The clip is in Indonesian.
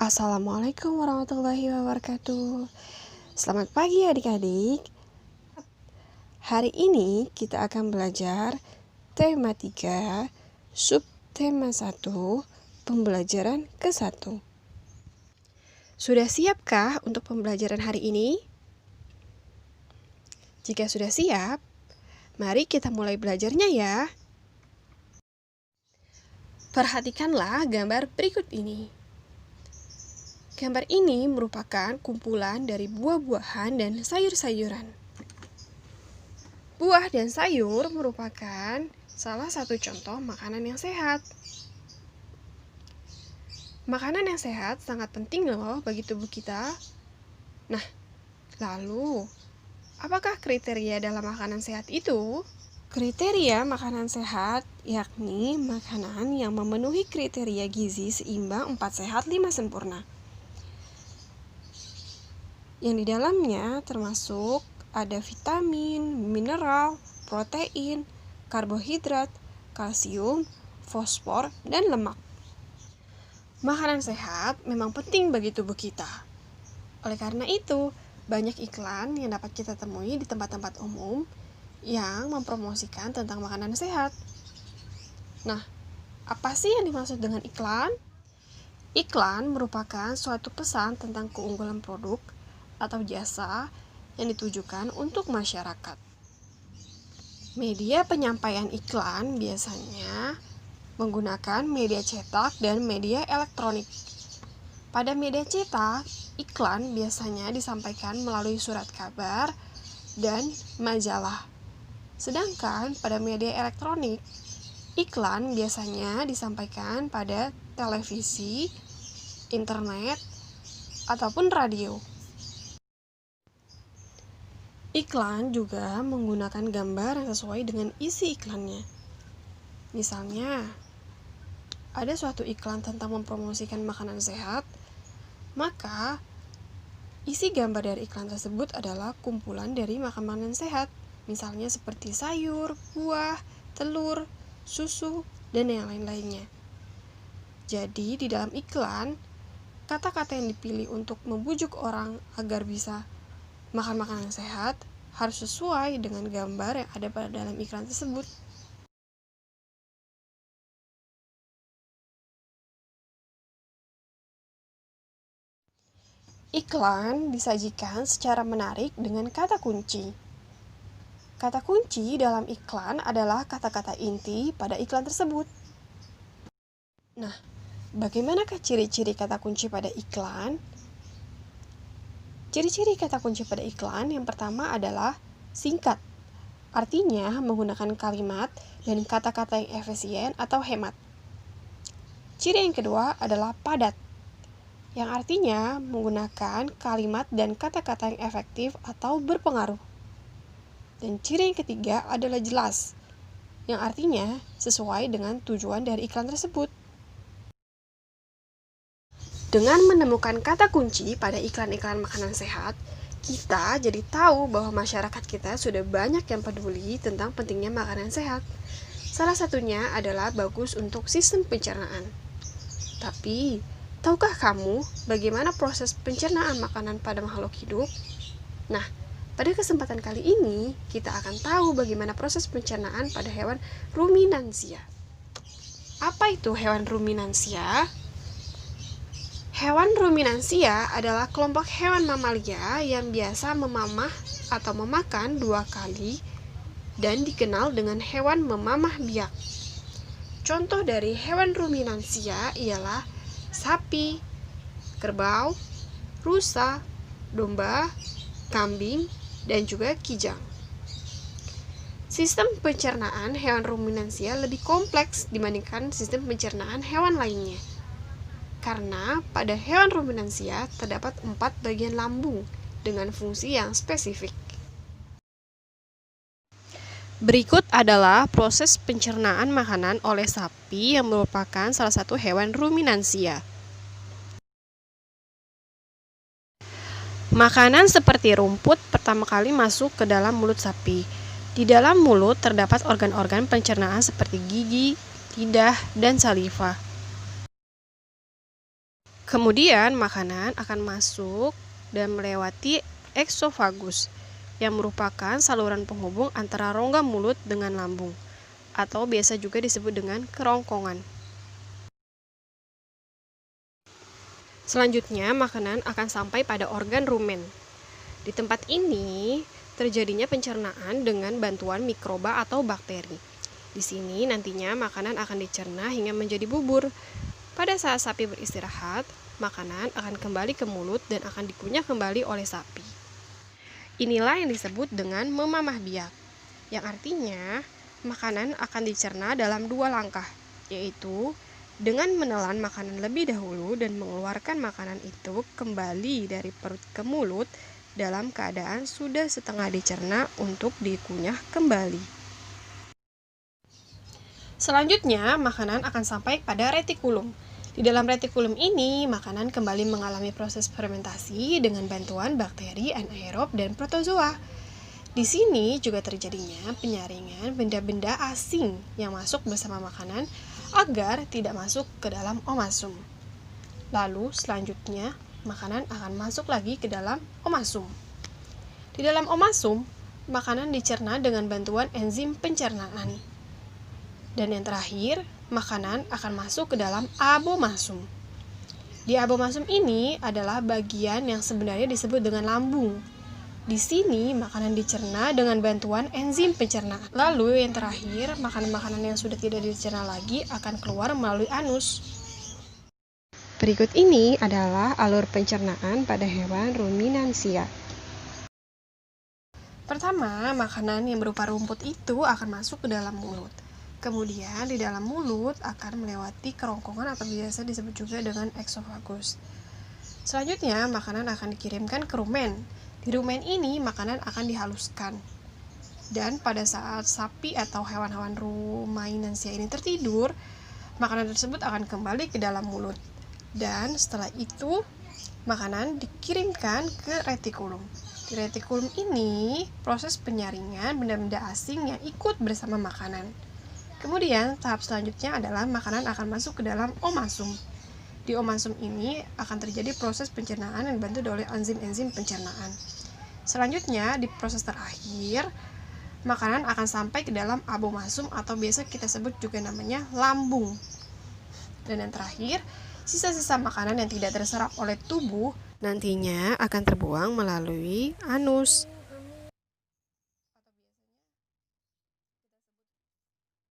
Assalamualaikum warahmatullahi wabarakatuh. Selamat pagi adik-adik. Hari ini kita akan belajar tema 3, subtema 1, pembelajaran ke-1. Sudah siapkah untuk pembelajaran hari ini? Jika sudah siap, mari kita mulai belajarnya ya. Perhatikanlah gambar berikut ini. Gambar ini merupakan kumpulan dari buah-buahan dan sayur-sayuran. Buah dan sayur merupakan salah satu contoh makanan yang sehat. Makanan yang sehat sangat penting loh bagi tubuh kita. Nah, lalu, apakah kriteria dalam makanan sehat itu? Kriteria makanan sehat yakni makanan yang memenuhi kriteria gizi seimbang 4 sehat 5 sempurna. Yang di dalamnya termasuk ada vitamin, mineral, protein, karbohidrat, kalsium, fosfor, dan lemak. Makanan sehat memang penting bagi tubuh kita. Oleh karena itu, banyak iklan yang dapat kita temui di tempat-tempat umum yang mempromosikan tentang makanan sehat. Nah, apa sih yang dimaksud dengan iklan? Iklan merupakan suatu pesan tentang keunggulan produk atau jasa yang ditujukan untuk masyarakat. Media penyampaian iklan biasanya menggunakan media cetak dan media elektronik. Pada media cetak, iklan biasanya disampaikan melalui surat kabar dan majalah. Sedangkan pada media elektronik, iklan biasanya disampaikan pada televisi, internet, ataupun radio. Iklan juga menggunakan gambar yang sesuai dengan isi iklannya. Misalnya, ada suatu iklan tentang mempromosikan makanan sehat, maka isi gambar dari iklan tersebut adalah kumpulan dari makanan sehat, misalnya seperti sayur, buah, telur, susu, dan yang lain-lainnya. Jadi, di dalam iklan, kata-kata yang dipilih untuk membujuk orang agar bisa makan makanan sehat harus sesuai dengan gambar yang ada pada dalam iklan tersebut. Iklan disajikan secara menarik dengan kata kunci. Kata kunci dalam iklan adalah kata-kata inti pada iklan tersebut. Nah, bagaimanakah ciri-ciri kata kunci pada iklan? Ciri-ciri kata kunci pada iklan yang pertama adalah singkat, artinya menggunakan kalimat dan kata-kata yang efisien atau hemat. Ciri yang kedua adalah padat, yang artinya menggunakan kalimat dan kata-kata yang efektif atau berpengaruh. Dan ciri yang ketiga adalah jelas, yang artinya sesuai dengan tujuan dari iklan tersebut. Dengan menemukan kata kunci pada iklan-iklan makanan sehat, kita jadi tahu bahwa masyarakat kita sudah banyak yang peduli tentang pentingnya makanan sehat. Salah satunya adalah bagus untuk sistem pencernaan. Tapi, tahukah kamu bagaimana proses pencernaan makanan pada makhluk hidup? Nah, pada kesempatan kali ini, kita akan tahu bagaimana proses pencernaan pada hewan ruminansia. Apa itu hewan ruminansia? Hewan ruminansia adalah kelompok hewan mamalia yang biasa memamah atau memakan 2 kali dan dikenal dengan hewan memamah biak. Contoh dari hewan ruminansia ialah sapi, kerbau, rusa, domba, kambing, dan juga kijang. Sistem pencernaan hewan ruminansia lebih kompleks dibandingkan sistem pencernaan hewan lainnya. Karena pada hewan ruminansia terdapat 4 bagian lambung dengan fungsi yang spesifik. Berikut adalah proses pencernaan makanan oleh sapi yang merupakan salah satu hewan ruminansia. Makanan seperti rumput pertama kali masuk ke dalam mulut sapi. Di dalam mulut terdapat organ-organ pencernaan seperti gigi, lidah, dan saliva. Kemudian makanan akan masuk dan melewati eksofagus, yang merupakan saluran penghubung antara rongga mulut dengan lambung, atau biasa juga disebut dengan kerongkongan. Selanjutnya, makanan akan sampai pada organ rumen. Di tempat ini, terjadinya pencernaan dengan bantuan mikroba atau bakteri. Di sini nantinya makanan akan dicerna hingga menjadi bubur. Pada saat sapi beristirahat, makanan akan kembali ke mulut dan akan dikunyah kembali oleh sapi. Inilah yang disebut dengan memamah biak, yang artinya makanan akan dicerna dalam 2 langkah, yaitu dengan menelan makanan lebih dahulu dan mengeluarkan makanan itu kembali dari perut ke mulut dalam keadaan sudah setengah dicerna untuk dikunyah kembali. Selanjutnya, makanan akan sampai pada retikulum. Di dalam retikulum ini, makanan kembali mengalami proses fermentasi dengan bantuan bakteri anaerob dan protozoa. Di sini juga terjadinya penyaringan benda-benda asing yang masuk bersama makanan agar tidak masuk ke dalam omasum. Lalu selanjutnya, makanan akan masuk lagi ke dalam omasum. Di dalam omasum, makanan dicerna dengan bantuan enzim pencernaan. Dan yang terakhir, makanan akan masuk ke dalam abomasum. Di abomasum ini adalah bagian yang sebenarnya disebut dengan lambung. Di sini, makanan dicerna dengan bantuan enzim pencernaan. Lalu yang terakhir, makanan-makanan yang sudah tidak dicerna lagi akan keluar melalui anus. Berikut ini adalah alur pencernaan pada hewan ruminansia. Pertama, makanan yang berupa rumput itu akan masuk ke dalam mulut. Kemudian di dalam mulut akan melewati kerongkongan atau biasa disebut juga dengan eksofagus. Selanjutnya, makanan akan dikirimkan ke rumen. Di rumen ini, makanan akan dihaluskan. Dan pada saat sapi atau hewan-hewan ruminansia ini tertidur, makanan tersebut akan kembali ke dalam mulut. Dan setelah itu, makanan dikirimkan ke retikulum. Di retikulum ini, proses penyaringan benda-benda asing yang ikut bersama makanan. Kemudian, tahap selanjutnya adalah makanan akan masuk ke dalam omasum. Di omasum ini akan terjadi proses pencernaan yang dibantu oleh enzim-enzim pencernaan. Selanjutnya, di proses terakhir, makanan akan sampai ke dalam abomasum atau biasa kita sebut juga namanya lambung. Dan yang terakhir, sisa-sisa makanan yang tidak terserap oleh tubuh nantinya akan terbuang melalui anus.